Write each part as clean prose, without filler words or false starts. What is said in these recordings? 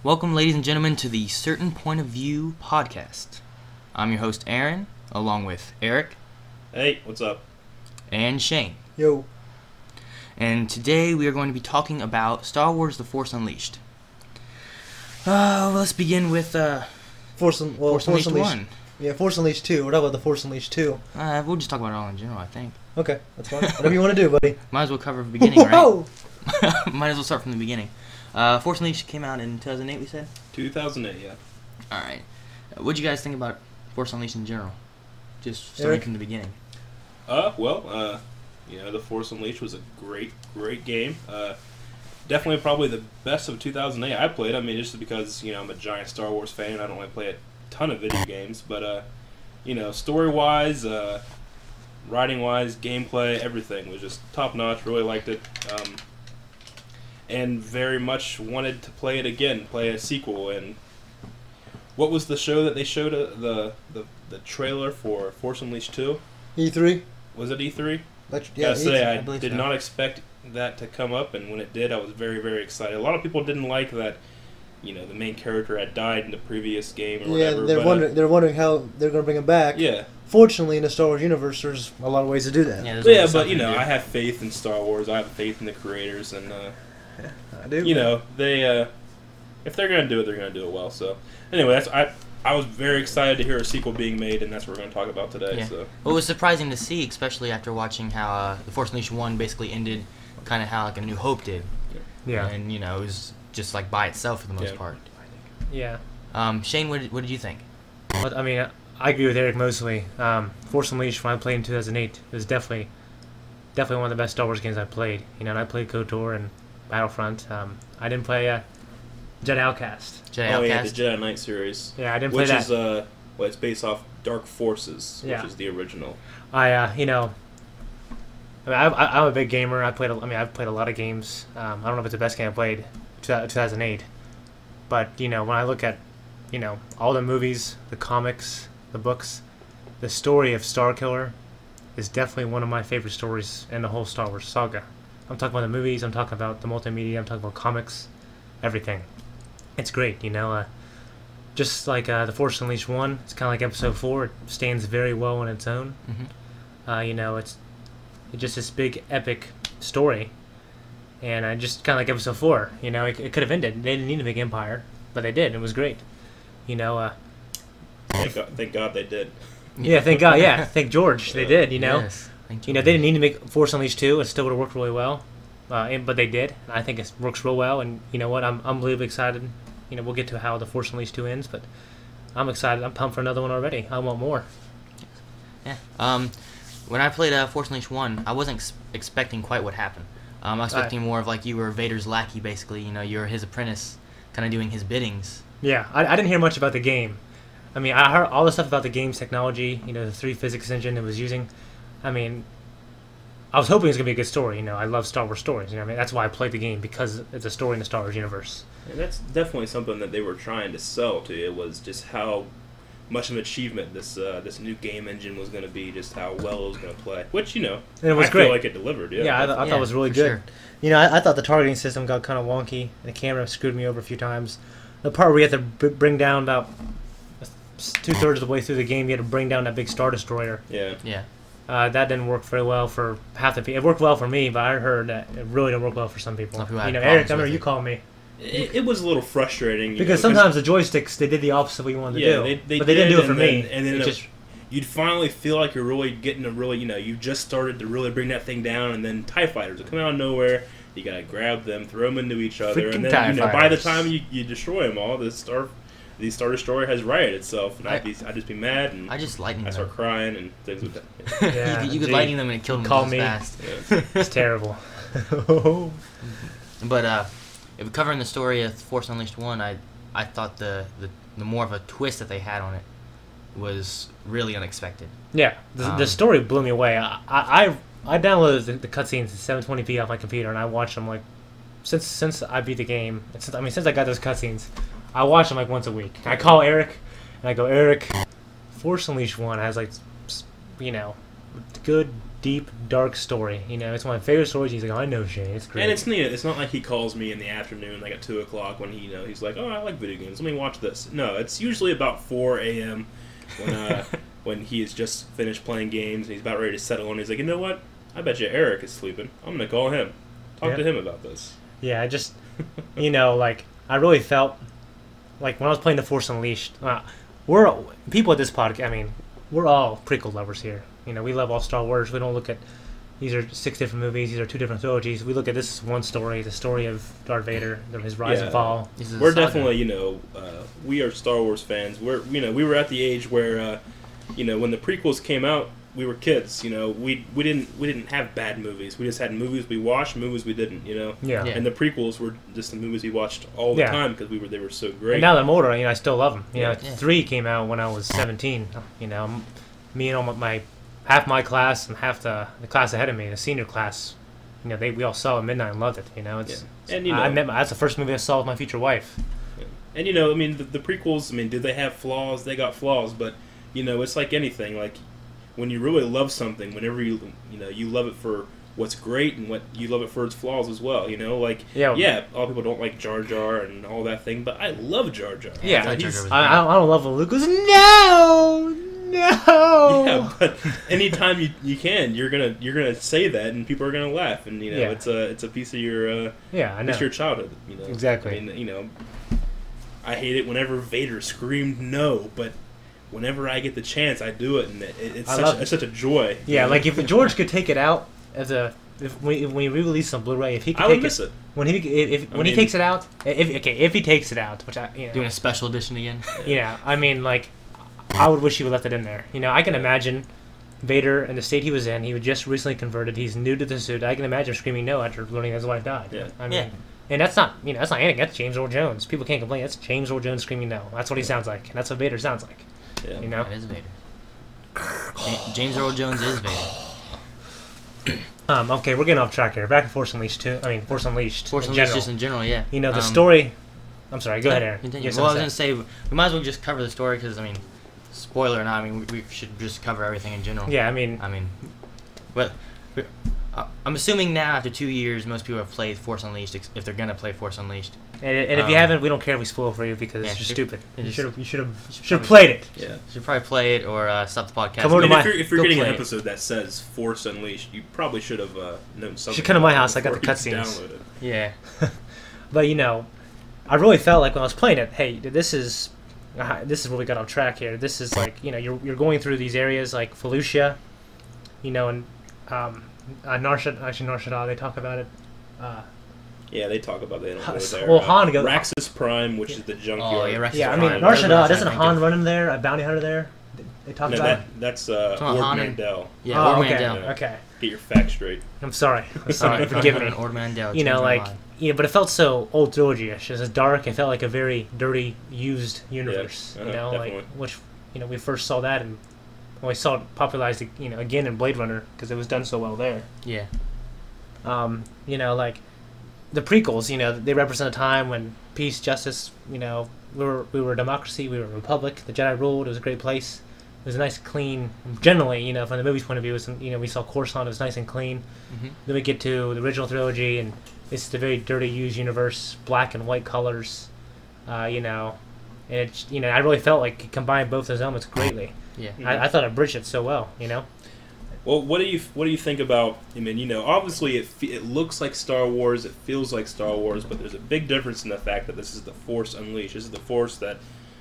Welcome, ladies and gentlemen, to the Certain Point of View podcast. I'm your host, Aaron, along with Eric. Hey, what's up? And Shane. Yo. And today we are going to be talking about Star Wars The Force Unleashed. Let's begin with Force Unleashed 1. Yeah, Force Unleashed 2. What about the Force Unleashed 2? We'll just talk about it all in general, I think. Okay, that's fine. Whatever you want to do, buddy. Might as well cover the beginning, right? Whoa! Might as well start from the beginning. Force Unleashed came out in 2008, we said? 2008, yeah. Alright. What'd you guys think about Force Unleashed in general? Just starting from the beginning. The Force Unleashed was a great game. Definitely probably the best of 2008 I played. I mean, just because, I'm a giant Star Wars fan and I don't really play a ton of video games. But, story-wise, writing-wise, gameplay, everything was just top-notch. Really liked it. And very much wanted to play it again, play a sequel. And what was the show that they showed, the trailer for Force Unleashed 2? E3? Was it E3? Yeah, I did not expect that to come up, and when it did, I was very, very excited. A lot of people didn't like that, the main character had died in the previous game or whatever. Yeah, they're wondering how they're going to bring him back. Yeah. Fortunately, in the Star Wars universe, there's a lot of ways to do that. But I have faith in Star Wars. I have faith in the creators, and I do. They if they're going to do it, they're going to do it well. So anyway, I was very excited to hear a sequel being made, and that's what we're going to talk about today. Yeah. So. Well, it was surprising to see, especially after watching how The Force Unleashed 1 basically ended kind of how like A New Hope did. Yeah. And, it was just like by itself for the most part. Yeah. Shane, what did you think? Well, I mean, I agree with Eric mostly. Force Unleashed, when I played in 2008, it was definitely one of the best Star Wars games I played. And I played KOTOR and Battlefront. I didn't play Jedi Outcast. Yeah, the Jedi Knight series. Yeah, I didn't play that. Which is, it's based off Dark Forces, which is the original. I'm a big gamer. I've played a lot of games. I don't know if it's the best game I played, 2008. But, when I look at, all the movies, the comics, the books, the story of Starkiller is definitely one of my favorite stories in the whole Star Wars saga. I'm talking about the movies, I'm talking about the multimedia, I'm talking about comics, everything. It's great, just like The Force Unleashed 1, it's kind of like Episode 4, it stands very well on its own. Mm-hmm. It's just this big epic story, and just kind of like Episode 4, it could have ended. They didn't need a big empire, but they did. It was great. Thank God they did. Yeah, thank God. Yeah, thank George. They did. Yes, thank you. They didn't need to make Force Unleashed 2. It still would have worked really well, but they did. I think it works real well. And you know what? I'm unbelievably excited. We'll get to how the Force Unleashed 2 ends, but I'm excited. I'm pumped for another one already. I want more. Yeah. When I played Force Unleashed 1, I wasn't expecting quite what happened. I was expecting more of like you were Vader's lackey, basically. You were his apprentice, kind of doing his biddings. Yeah, I didn't hear much about the game. I mean, I heard all the stuff about the game's technology, the 3 physics engine it was using. I mean, I was hoping it was going to be a good story. I love Star Wars stories. That's why I played the game, because it's a story in the Star Wars universe. And that's definitely something that they were trying to sell to you. It was just how much of an achievement this new game engine was going to be, just how well it was going to play. Which, and it was I great. feel like it delivered. Yeah, I thought it was really good. Sure. I thought the targeting system got kind of wonky, and the camera screwed me over a few times. The part where you had to bring down about 2/3 of the way through the game, you had to bring down that big Star Destroyer. Yeah. Yeah. That didn't work very well for half the people. It worked well for me, but I heard that it really didn't work well for some people. Some people had Eric, I problems remember with you it. called me. It was a little frustrating. Because sometimes the joysticks, they did the opposite of what you wanted to do. But they didn't do it for me. And then you'd finally feel like you're really getting you just started to really bring that thing down, and then TIE fighters would come out of nowhere. You gotta grab them, throw them into each other, Freaking and then by the time you destroy them all, the Star Destroyer has righted itself, and I'd just be mad, and I just lightning I them. start crying and things like that. Yeah, you could lightning them and kill them call just me. fast. Yeah. It's terrible. But if covering the story of Force Unleashed 1, I thought the more of a twist that they had on it was really unexpected. Yeah, the story blew me away. I downloaded the cutscenes at 720p off my computer, and I watched them like since I beat the game. Since I got those cutscenes, I watch them like once a week. I call Eric, and I go, Eric, Force Unleashed 1 has good deep, dark story. You know, it's one of my favorite stories. He's like, I know Shane. It's great. And it's neat. It's not like he calls me in the afternoon, like at 2 o'clock, when he's like, oh, I like video games. Let me watch this. No, it's usually about 4 a.m. when when he has just finished playing games and he's about ready to settle in. He's like, you know what? I bet you Eric is sleeping. I'm gonna call him. Talk to him about this. Yeah, I just, you know, like I really felt like when I was playing The Force Unleashed. We're people at this podcast. I mean, we're all prequel lovers here. You know, we love all Star Wars. We don't look at these are 6 different movies. These are 2 different trilogies. We look at this as one story, the story of Darth Vader, his rise and fall. We're definitely, you know, we are Star Wars fans. We were at the age where, you know, when the prequels came out, we were kids. You know, we didn't have bad movies. We just had movies we watched, movies we didn't. You know, yeah. And the prequels were just the movies we watched all the time because they were so great. And now that I'm older, you know, I still love them. You know, 3 came out when I was 17. You know, me and all half my class and half the class ahead of me, the senior class, you know, we all saw it at midnight and loved it. You know, and you know, that's the first movie I saw with my future wife. Yeah. And you know, I mean, the prequels. I mean, did they have flaws? They got flaws, but you know, it's like anything. Like when you really love something, whenever you love it for what's great and what you love it for its flaws as well. You know, like a lot of people don't like Jar Jar and all that thing, but I love Jar Jar. Yeah, I don't love when Luke goes no. Yeah, but anytime you can, you're gonna say that, and people are gonna laugh, and you know it's a piece of your I know. It's your childhood. You know, exactly. I mean, you know, I hate it whenever Vader screamed no, but whenever I get the chance, I do it, and it's such a joy. Yeah, like if George could take it out as if we re-release on Blu-ray, if he could would miss it when he takes it out, if he takes it out, which doing a special edition again. Yeah, I mean, like, I would wish he would left it in there. You know, I can imagine Vader in the state he was in. He was just recently converted. He's new to the suit. I can imagine him screaming no after learning his wife died. Yeah, I mean, and that's not Anakin. That's James Earl Jones. People can't complain. That's James Earl Jones screaming no. That's what he sounds like, and that's what Vader sounds like. Yeah, you know, that is Vader. James Earl Jones is Vader. Okay, we're getting off track here. Back to Force Unleashed too. I mean, Force Unleashed. Force Unleashed, just in general, yeah. You know the story. I'm sorry. Go ahead, Aaron. Well, I was gonna say we might as well just cover the story because I mean, spoiler or not, I mean we should just cover everything in general. Yeah, I mean, but I'm assuming now after 2 years, most people have played Force Unleashed if they're gonna play Force Unleashed. And if you haven't, we don't care if we spoil for you because it's just stupid. You should have played it. Yeah, you should probably play it or stop the podcast. If you're getting an episode that says Force Unleashed, you probably should have known something. You should come to my house. I got the cutscenes. Yeah, but you know, I really felt like when I was playing it, hey, this is where we got off track here. This is like, you know, you're going through these areas like Felucia, you know, and Nar Shaddaa, they talk about it. Yeah, they talk about it. Well, Han goes. Raxus Prime, which is the junkyard. Oh, yeah, Raxus yeah, I Prime. mean, Nar Shaddaa, doesn't Han run in there, a bounty hunter there? They talk about it? That's Ord Mandel. Yeah, Ord okay. Mandel. Okay. Get your facts straight. I'm sorry. Forgive me. Ord Mandel. You know, like, but it felt so old trilogy-ish. It was dark. It felt like a very dirty, used universe. Yeah, you know, definitely. like which, you know, we first saw that and we saw it popularized, you know, again in Blade Runner because it was done so well there. Yeah. You know, like the prequels. You know, they represent a time when peace, justice. You know, we were a democracy. We were a republic. The Jedi ruled. It was a great place. It was nice, clean. Generally, you know, from the movie's point of view, it was, you know, we saw Coruscant. It was nice and clean. Mm-hmm. Then we get to the original trilogy, and it's the very dirty, used universe, black and white colors. You know, and it's, you know, I really felt like it combined both those elements greatly. Yeah. I thought it bridged it so well. You know. Well, what do you think about? I mean, you know, obviously it looks like Star Wars, it feels like Star Wars, but there's a big difference in the fact that this is the Force Unleashed. This is the Force that.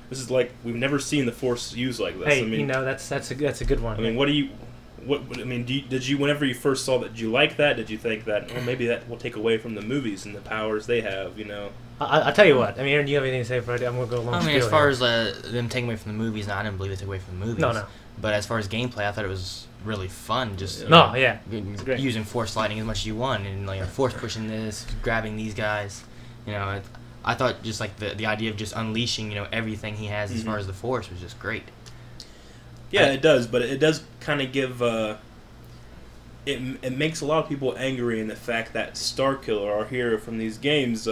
This is like we've never seen the Force used like this. Hey, I mean, you know, that's a good one. I mean, did you whenever you first saw that, did you like that? Did you think that, oh, maybe that will take away from the movies and the powers they have? You know. I'll tell you what. I mean, Aaron, do you have anything to say for it? I'm gonna go along. I mean, as far as them taking away from the movies, no, I didn't believe they took away from the movies. No. But as far as gameplay, I thought it was really fun. Just using Force lightning as much as you want, and like Force pushing this, grabbing these guys. You know, I thought just like the idea of just unleashing, you know, everything he has as far as the Force was just great. Yeah, it does, but it does kind of give. It makes a lot of people angry in the fact that Starkiller, our hero from these games,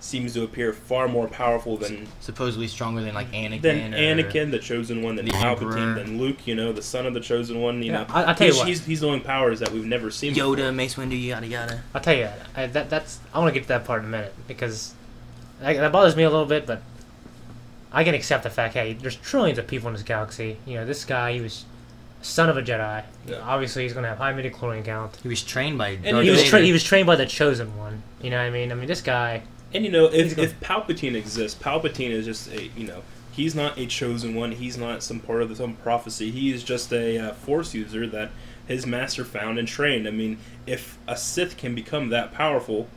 seems to appear far more powerful than supposedly stronger than like Anakin. The Chosen One, than the Palpatine, Emperor. than Luke. The son of the Chosen One. I'll tell you what. He's doing powers that we've never seen. Yoda, before. Mace Windu, yada yada. I'll tell you that's I want to get to that part in a minute because that bothers me a little bit, but I can accept the fact, hey, there's trillions of people in this galaxy. This guy, he was son of a Jedi. Yeah. Obviously, he's going to have high midi-chlorian count. He was trained by And Darth He was, Vader. he was trained by the Chosen One. You know what I mean? I mean, this guy... And if Palpatine exists, Palpatine is just he's not a Chosen One. He's not some part of some prophecy. He is just a Force user that his master found and trained. I mean, if a Sith can become that powerful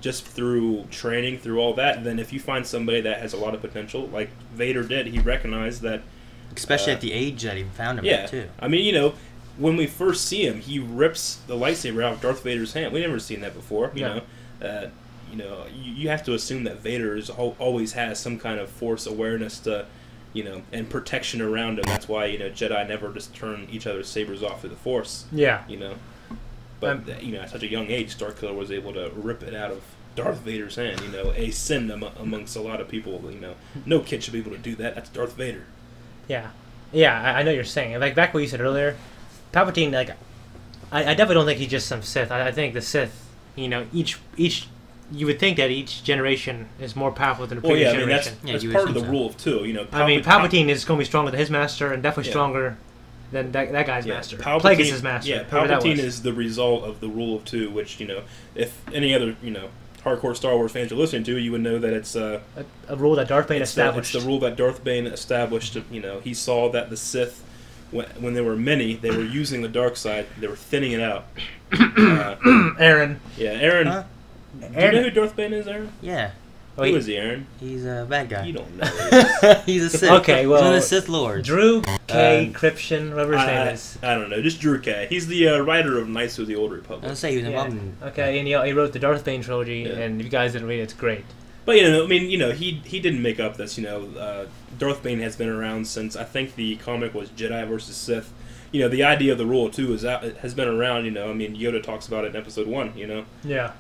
just through training, through all that, then if you find somebody that has a lot of potential, like Vader did, he recognized that. Especially at the age that he found him at, too. I mean, when we first see him, he rips the lightsaber out of Darth Vader's hand. We never seen that before. You have to assume that Vader always has some kind of Force awareness to, and protection around him. That's why Jedi never just turn each other's sabers off to the Force. Yeah. But at such a young age, Starkiller was able to rip it out of Darth Vader's hand. A sin amongst a lot of people. No kid should be able to do that. That's Darth Vader. Yeah. Yeah, I know what you're saying. Like, back what you said earlier, Palpatine, like, I definitely don't think he's just some Sith. I think the Sith, each you would think that each generation is more powerful than the previous generation. That's part of the rule of two. Palpatine is going to be stronger than his master, and definitely stronger than that guy's master. Plague is his master. Yeah, Palpatine is the result of the rule of two, which, if any other, hardcore Star Wars fans are listening to, you would know that it's a rule that Darth Bane established. It's the rule that Darth Bane established. He saw that the Sith, when there were many, they were using the dark side. They were thinning it out. Aaron. Yeah, Aaron. Huh? Do you know who Darth Bane is, Aaron? Yeah. Who is he, Aaron? He's a bad guy. You don't know. He's a Sith. Okay, well, he's one of the Sith Lords. Drew K. Krypton, whatever his name is. I don't know, just Drew K. He's the writer of Knights of the Old Republic. I was say he was involved in. Okay, and he wrote the Darth Bane trilogy, and if you guys didn't read it, it's great. But he didn't make up this. Darth Bane has been around since, I think the comic was Jedi versus Sith. The idea of the rule of two has been around. Yoda talks about it in Episode 1. Yeah.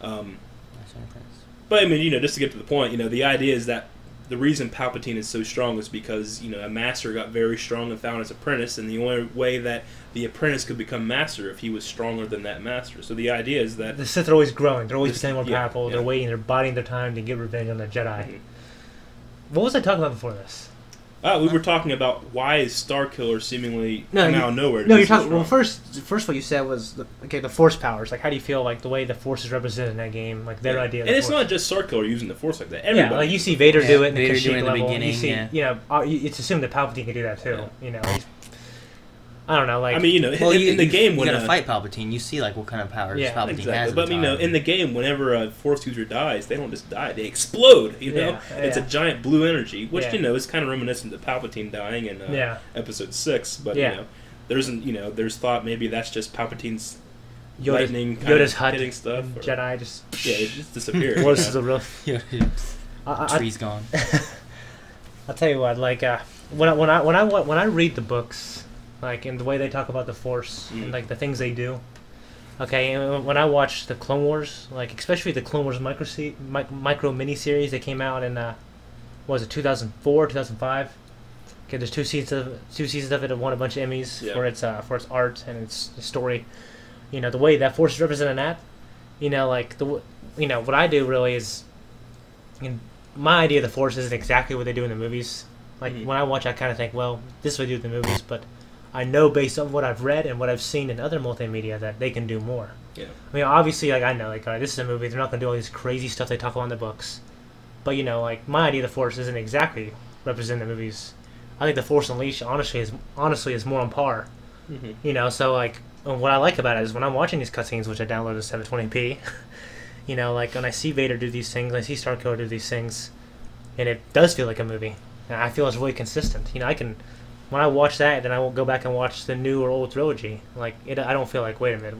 But just to get to the point, the idea is that the reason Palpatine is so strong is because a master got very strong and found his apprentice, and the only way that the apprentice could become master if he was stronger than that master. So the idea is that the Sith are always growing; they're always becoming more powerful. They're waiting; they're biding their time to get revenge on the Jedi. Mm-hmm. What was I talking about before this? We were talking about why is Starkiller seemingly out of nowhere. No, you're talking. Well, first what you said was the Force powers. Like, how do you feel like the way the Force is represented in that game? Like their idea. Of and the it's Force. not just Starkiller using the Force like that. Everybody. Yeah, like you see Vader do it in the Vader level. Beginning, you see, it's assumed that Palpatine can do that too. Yeah. I don't know. Like, in the game, you when gotta fight Palpatine, you see like what kind of powers Palpatine has. But in the game, whenever a Force user dies, they don't just die; they explode. It's a giant blue energy, which is kind of reminiscent of Palpatine dying in Episode 6. But there's thought maybe that's just Palpatine's lightning Yoda's hut hitting stuff. Jedi just it just disappeared. This is a real tree's gone. I'll tell you what, like when I read the books. Like, in the way they talk about the Force and, like, the things they do. Okay, and when I watch the Clone Wars, like, especially the Clone Wars micro mini-series that came out in, 2004, 2005? Okay, there's two seasons of it. It won a bunch of Emmys for its art and its story. The way that Force is represented in that, what I do really is, my idea of the Force isn't exactly what they do in the movies. Like, when I watch, I kind of think, well, this is what they do in the movies, but I know based on what I've read and what I've seen in other multimedia that they can do more. Yeah. Obviously, like, I know, like, all right, this is a movie. They're not going to do all this crazy stuff they talk about in the books. But, like, my idea of the Force isn't exactly representing the movies. I think the Force Unleashed, honestly, is more on par. Mm-hmm. So, like, what I like about it is when I'm watching these cutscenes, which I downloaded 720p, like, when I see Vader do these things, I see Starkiller do these things, and it does feel like a movie. And I feel it's really consistent. When I watch that, then I won't go back and watch the new or old trilogy. Like, I don't feel like, wait a minute.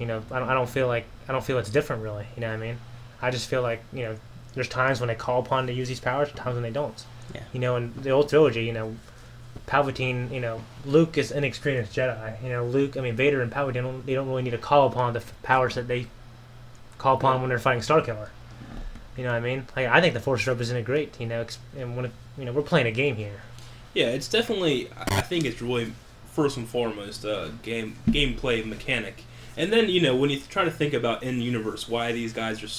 I don't feel it's different, really. You know what I mean? I just feel like, there's times when they call upon to use these powers, and times when they don't. Yeah. In the old trilogy, Palpatine, Luke is an inexperienced Jedi. Vader and Palpatine, they don't really need to call upon the powers that they call upon when they're fighting Starkiller. You know what I mean? Like, I think the force drop isn't great. You know, and when we're playing a game here. Yeah, it's definitely. I think it's really first and foremost gameplay mechanic, and then when you try to think about in universe why these guys are so